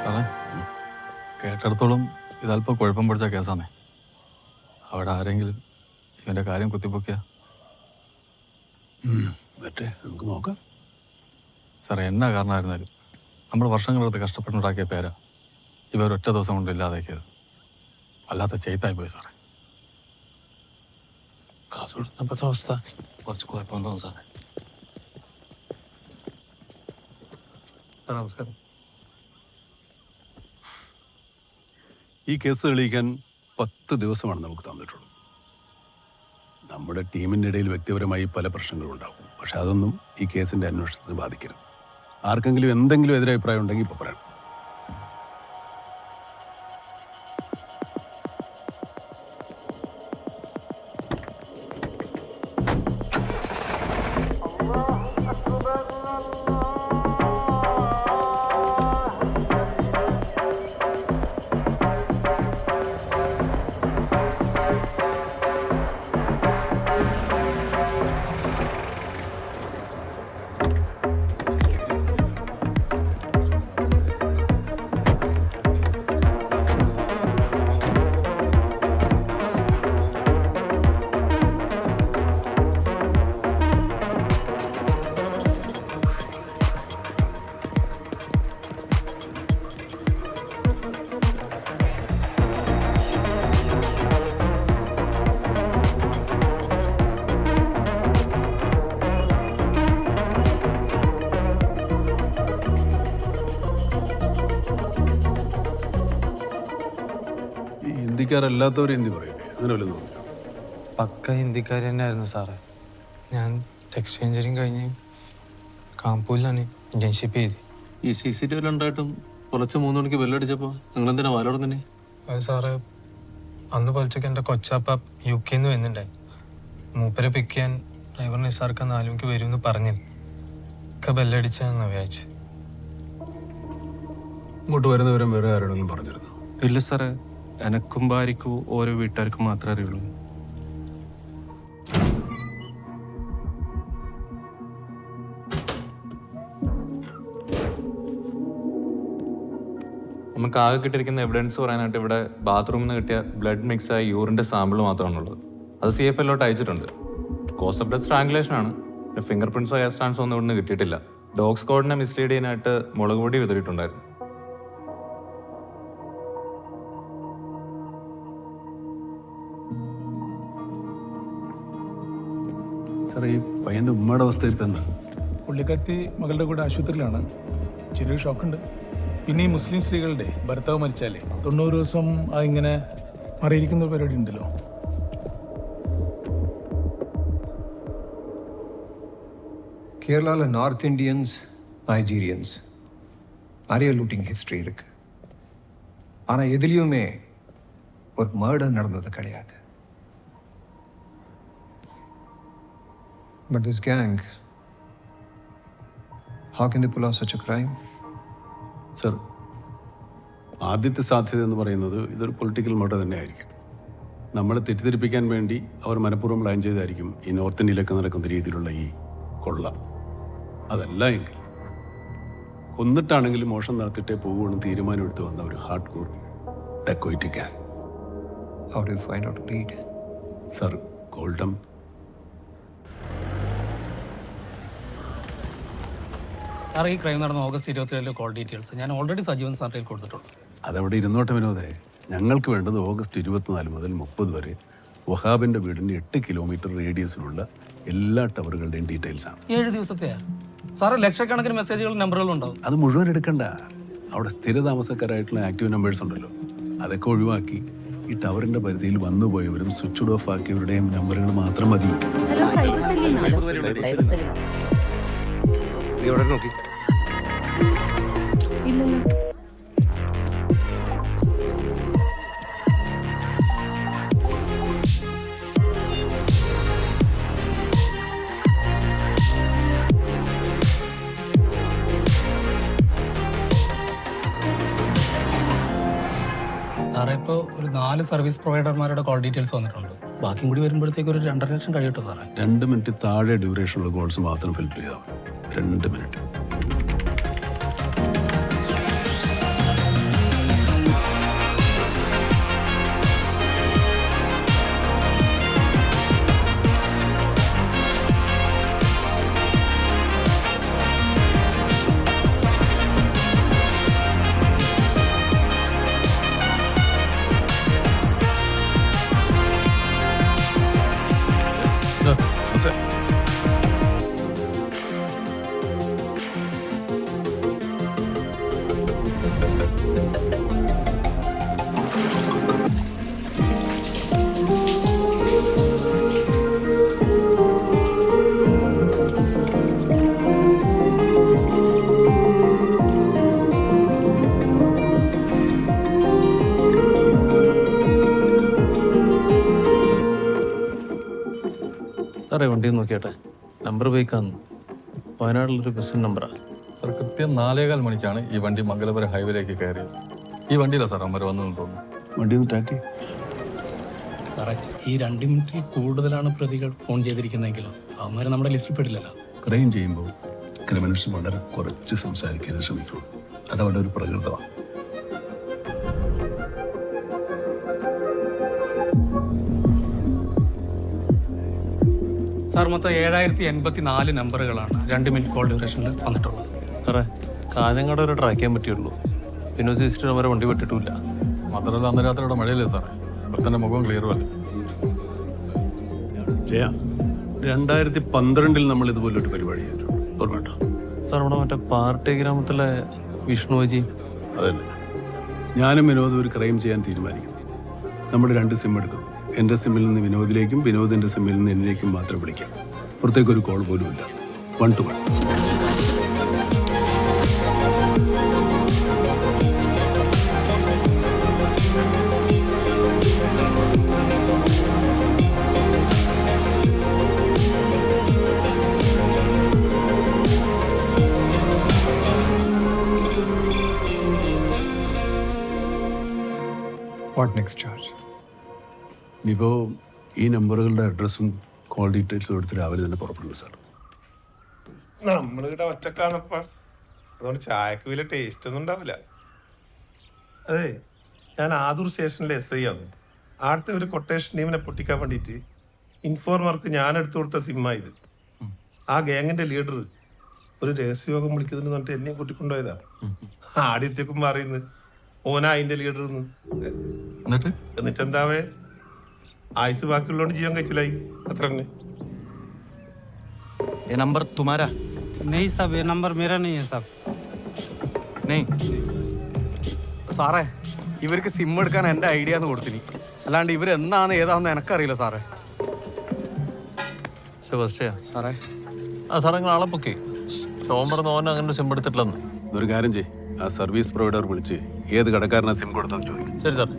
സാറേ കേട്ടിടത്തോളം ഇതല്പം കുഴപ്പം പിടിച്ച കേസാണേ. അവിടെ ആരെങ്കിലും ഇവന്റെ കാര്യം കുത്തിപ്പൊക്കിയ നമുക്ക് നോക്കാം. സാറേ എന്നാ കാരണമായിരുന്നാലും നമ്മൾ വർഷങ്ങളെടുത്ത് കഷ്ടപ്പെട്ടുണ്ടാക്കിയ പേരാ ഇവർ ഒറ്റ ദിവസം കൊണ്ട് ഇല്ലാതാക്കിയത്. വല്ലാത്ത ചെയ്ത്തായി പോയി സാറേ. കാസർഗോഡ് അവസ്ഥ കുറച്ച് കുഴപ്പം തോന്നും സാറേ. നമസ്കാരം. ഈ കേസ് തെളിയിക്കാൻ 10 ദിവസമാണ് നമുക്ക് തന്നിട്ടുള്ളൂ. നമ്മുടെ ടീമിൻ്റെ ഇടയിൽ വ്യക്തിപരമായി പല പ്രശ്നങ്ങളും ഉണ്ടാവും. പക്ഷെ അതൊന്നും ഈ കേസിൻ്റെ അന്വേഷണത്തിന് ബാധിക്കരുത്. ആർക്കെങ്കിലും എന്തെങ്കിലും എതിരഭിപ്രായം ഉണ്ടെങ്കിൽ ഇപ്പോൾ പറയണം. ഹിന്ദിക്കാരല്ലാത്തവർ ഹിന്ദി പറയില്ലേ? അങ്ങനെ വല്ലതും തോന്നിയോ? പക്ക ഹിന്ദിക്കാർ തന്നെയായിരുന്നു സാറേ. ഞാൻ ടെക്സ്റ്റ് എഞ്ചിനീയറിംഗ് കഴിഞ്ഞ് കാൺപൂരിലാണ് ഇന്റേൺഷിപ്പ് ചെയ്ത്. ഈ CCTV ഉണ്ടായിട്ടും പുലർച്ചെ 3 മണിക്ക് ബെല്ലടിച്ചപ്പോൾ നിങ്ങൾ എന്തിനാ വാലോടം തന്നെ? അത് സാറേ അന്ന് പുലച്ചക്ക് എൻ്റെ കൊച്ചാപ്പ UK നിന്ന് വരുന്നുണ്ടായി. മൂപ്പരെ പിക്ക് ചെയ്യാൻ ഡ്രൈവർ നിസാർക്ക് 4 മണിക്ക് വരുമെന്ന് പറഞ്ഞു. ഒക്കെ ബെല്ലടിച്ചാന്ന് വിചാരിച്ചു. ഇങ്ങോട്ട് വരുന്ന വിവരം വേറെ ആരോടെങ്കിലും പറഞ്ഞിരുന്നു? ഇല്ല സാറേ, എനക്കും ഭാര്യക്കും ഓരോ വീട്ടുകാർക്കും മാത്രമേ അറിയുള്ളൂ. നമുക്ക് ആകെ കിട്ടിയിരിക്കുന്ന എവിഡൻസ് പറയാനായിട്ട് ഇവിടെ ബാത്റൂമിൽ നിന്ന് കിട്ടിയ ബ്ലഡ് മിക്സ് ആയ യൂറിൻ്റെ സാമ്പിൾ മാത്രമാണുള്ളത്. അത് CFLോട്ട് അയച്ചിട്ടുണ്ട്. കോസ് ഓഫ് ഡെത്ത് സ്ട്രാങ്കുലേഷൻ ആണ്. ഫിംഗർ പ്രിൻറ്റ്സോ ഹെയർ സ്റ്റാൻഡ്സോ ഒന്നും ഇവിടുന്ന് കിട്ടിയിട്ടില്ല. ഡോഗ് സ്ക്വാഡിനെ മിസ്ലീഡ് ചെയ്യാനായിട്ട് മുളക് പൊടി വിതറിയിട്ടുണ്ടായിരുന്നു. സാറേ, ഈ പയ്യൻ്റെ ഉമ്മയുടെ അവസ്ഥ ഇപ്പം എന്താ? പുള്ളിക്കാരത്തി മകളുടെ കൂടെ ആശുപത്രിയിലാണ്. ചെറിയൊരു ഷോക്കുണ്ട്. പിന്നെ ഈ മുസ്ലിം സ്ത്രീകളുടെ ഭർത്താവ് മരിച്ചാലേ 90 ദിവസം ഇങ്ങനെ മാറിയിരിക്കുന്ന പരിപാടി ഉണ്ടല്ലോ. கேரளாவில் நார்த் இந்தியன்ஸ், நைஜீரியன்ஸ் நிறைய லூட்டிங் ஹிஸ்ட்ரி இருக்கு. ஆனால் எதுலேயுமே ஒரு மர்டர் நடந்தது கிடையாது. But this gang, how can they pull off such a crime? Sir, ആദ്യത്തെ സാധ്യത എന്ന് പറയുന്നത് ഇതൊരു പൊളിറ്റിക്കൽ മർഡർ തന്നെ ആയിരിക്കും. നമ്മളെ തെറ്റിദ്ധരിപ്പിക്കാൻ വേണ്ടി അവർ മനഃപൂർവ്വം പ്ലാൻ ചെയ്തായിരിക്കും ഈ നോർത്ത് ഇന്ത്യയിലൊക്കെ നടക്കുന്ന രീതിയിലുള്ള ഈ കൊള്ള. അതല്ല എങ്കിൽ കൊന്നിട്ടാണെങ്കിലും മോഷണം നടത്തിയിട്ടേ പോകുമെന്ന് തീരുമാനമെടുത്ത് വന്ന ഒരു hard core dacoit gang. How do you find out lead? Sir, ഗോൾഡം സാറേ, ഈ ക്രൈം നടന്ന ഓഗസ്റ്റ് 27 കോൾ ഡീറ്റെയിൽസ് ഞാൻ ഓൾറെഡി സജീവൻ സാറിൽ കൊടുത്തിട്ടുണ്ട്. അതവിടെ ഇരുന്നോട്ടെ വിനോദേ. ഞങ്ങൾക്ക് വേണ്ടത് ഓഗസ്റ്റ് 24 മുതൽ 30 വരെ വഹാബിൻ്റെ വീടിൻ്റെ 8 കിലോമീറ്റർ റേഡിയസിലുള്ള എല്ലാ ടവറുകളുടെയും ഡീറ്റെയിൽസ് ആണ്. 7 ദിവസത്തെയാ സാറേ? ലക്ഷക്കണക്കിന് മെസ്സേജുകളും നമ്പറുകളും ഉണ്ടാവും. അത് മുഴുവൻ എടുക്കണ്ട. അവിടെ സ്ഥിരതാമസക്കാരായിട്ടുള്ള ആക്റ്റീവ് നമ്പേഴ്സ് ഉണ്ടല്ലോ, അതൊക്കെ ഒഴിവാക്കി ഈ ടവറിൻ്റെ പരിധിയിൽ വന്നുപോയവരും സ്വിച്ച് ഓഫ് ആക്കിയവരുടെയും നമ്പറുകൾ മാത്രം മതി. നോക്കി സാറേ, ഇപ്പോൾ ഒരു 4 സർവീസ് പ്രൊവൈഡർമാരുടെ കോൾ ഡീറ്റെയിൽസ് വന്നിട്ടുണ്ട്. ബാക്കിയും കൂടി വരുമ്പോഴത്തേക്ക് ഒരു 2.5 ലക്ഷം കഴിയട്ടോ സാറേ? 2 മിനിറ്റ് താഴെ ഡ്യൂറേഷനുള്ള കോൾസ് മാത്രം ഫിൽറ്റർ ചെയ്താൽ 2 മിനിറ്റ്. സാറേ വണ്ടി നോക്കിയാട്ടെ, നമ്പർ ബൈക്കാന്ന്, വയനാട്ടിലൊരു ബസ്സിൻ്റെ നമ്പറാണ്. സാർ കൃത്യം 4:15 മണിക്കാണ് ഈ വണ്ടി മംഗലപുരം ഹൈവേയിലേക്ക് കയറിയത്. ഈ വണ്ടിയിലാണ് സാർ അമ്മ വന്നതെന്ന് തോന്നുന്നു. വണ്ടി ഒന്ന് ട്രാക്ക് ചെയ്യും. സാറേ ഈ 2 മിനിറ്റിൽ കൂടുതലാണ് പ്രതികൾ ഫോൺ ചെയ്തിരിക്കുന്നതെങ്കിലും അവന്മാർ നമ്മുടെ ലിസ്റ്റിൽ പെടില്ലല്ലോ. ക്രൈം ചെയ്യുമ്പോൾ ക്രിമിനൽസ് വളരെ കുറച്ച് സംസാരിക്കാൻ ശ്രമിക്കുള്ളൂ. അതവരുടെ ഒരു പ്രകൃതമാണ്. സാർ മൊത്തം 7084 നമ്പറുകളാണ് 2 മിനിറ്റ് കോൾ ഡ്യൂറേഷനിൽ വന്നിട്ടുള്ളത്. സാറേ കാഞ്ഞങ്ങാട് വരെ ട്രാക്ക് ചെയ്യാൻ പറ്റുള്ളൂ. പിന്നെ സിസ്റ്റർ വരെ വണ്ടി വിട്ടിട്ടില്ല. മാത്രമല്ല അന്ന് രാത്രി ഇവിടെ മഴയില്ലേ സാറേ, ഇവിടെ തന്നെ മുഖം ക്ലിയറും അല്ല. ജയ, 2012 നമ്മൾ ഇതുപോലൊരു പരിപാടി ചെയ്തിട്ടുണ്ട്, ഓർമ്മട്ടോ? സാർ നമ്മുടെ മറ്റേ പാർട്ടി ഗ്രാമത്തിലെ വിഷ്ണുജി. അതല്ല, ഞാനും വിനോദം ഒരു ക്രൈം ചെയ്യാൻ തീരുമാനിക്കുന്നു. നമ്മൾ 2 സിം എടുക്കുന്നു. എൻ്റെ സിമ്മിൽ നിന്ന് വിനോദിലേക്കും വിനോദിൻ്റെ സിമ്മിൽ നിന്ന് എന്നിലേക്കും മാത്രം വിളിക്കാം. പുറത്തേക്കൊരു കോൾ പോലും ഇല്ല. 1 to 1. What next, George? ഇപ്പോൾ ഈ നമ്പറുകളുടെ അഡ്രസ്സും കോൾ ഡീറ്റെയിൽസും എടുത്ത് രാവിലെ തന്നെ പുറപ്പെടുന്നു സാർ. നമ്മളിവിടെ ഒറ്റക്കാന്നപ്പ, അതുകൊണ്ട് ചായക്ക് വലിയ ടേസ്റ്റ് ഒന്നും ഉണ്ടാവില്ല. അതെ, ഞാൻ ആദൂർ സ്റ്റേഷനിലെ SI ആണ്. ആടുത്തെ ഒരു കൊട്ടേഷൻ ടീമിനെ പൊട്ടിക്കാൻ വേണ്ടിയിട്ട് ഇൻഫോർമർക്ക് ഞാൻ എടുത്തു കൊടുത്ത സിമ്മാ ഇത്. ആ ഗാങ്ങിന്റെ ലീഡർ ഒരു രഹസ്യയോഗം വിളിക്കുന്നതിന് പറഞ്ഞിട്ട് എന്നെയും കൂട്ടിക്കൊണ്ടുപോയതാ. ആദ്യത്തേക്കും പറയുന്നത് ഓനാ അതിന്റെ ലീഡർ. എന്നിട്ട് എന്താവേ, ആയുസ് ബാക്കിയുള്ളതുകൊണ്ട് ജീവൻ കഴിച്ചില്ലായി, അത്ര തന്നെ. ये नंबर तुम्हारा? नहीं साहब, ये नंबर मेरा नहीं है साहब. नहीं. സാറേ ഇവർക്ക് സിം എടുക്കാൻ എൻ്റെ ഐഡിയ എന്ന് കൊടുത്തിനി, അല്ലാണ്ട് ഇവരെന്താന്ന് ഏതാണെന്ന് എനിക്കറിയില്ല സാറേ. സെബാസ്റ്റ്യ, സാറേ ആ സാറേ നിങ്ങൾ ആളെ പൊക്കി. ഷോൺ പറഞ്ഞ ഓൻ അങ്ങനെ സിം എടുത്തിട്ടില്ലെന്ന്. ഒരു കാര്യം ചെയ്യ്, ആ സർവീസ് പ്രൊവൈഡർ വിളിച്ച് ഏത് കടക്കാരനാ സിം കൊടുത്തെന്ന് ചോദിക്കും. ശരി സാർ.